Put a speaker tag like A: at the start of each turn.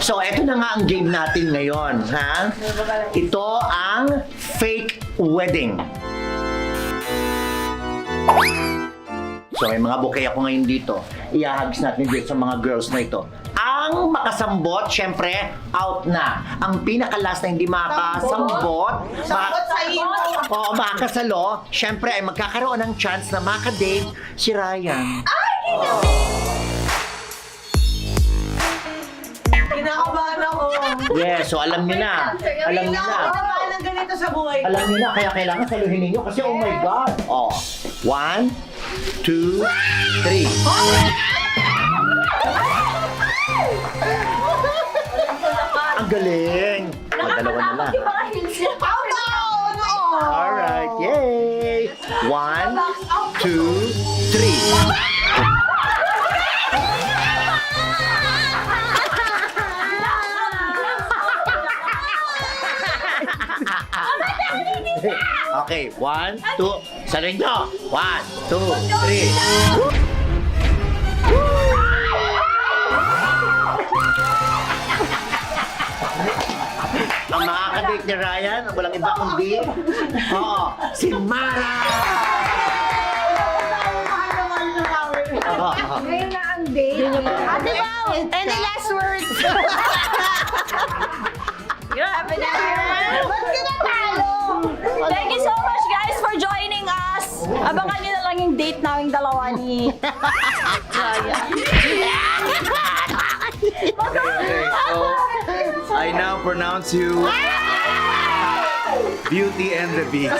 A: So, eto na nga ang game natin ngayon, ha? Ito ang fake wedding. So, may mga bouquet ako ngayon dito. Ihahagis natin dito sa mga girls na ito. Ang makasambot, syempre, out na. Ang pinaka-last na hindi makasambot, o makakasalo, syempre ay magkakaroon ng chance na makadate si Ryan.
B: Kinakabahan ako.
A: Yes, so alam niyo na. Alam niyo na.
B: Kinakabahan ng ganito sa buhay.
A: Alam niyo na, kaya kailangan saluhin ninyo kasi oh my God. Oh, 1, 2, 3. Ang galing. Dalawa na lang. Alright, yay! 1, 2, 3. Okay, 1, 2. Saluhin nyo. 1, 2, 3. Ang makakadate ni Ryan, walang iba kundi, si Mara!
C: Ngayon na ang date. Ate Pao, any last words? Grabe na yan. Ba't ka natalo?
D: Thank you so much guys for joining us. Abangan nyo na lang yung date naming dalawa ni Ryan.
E: Okay, so I now pronounce you Beauty and the Beast.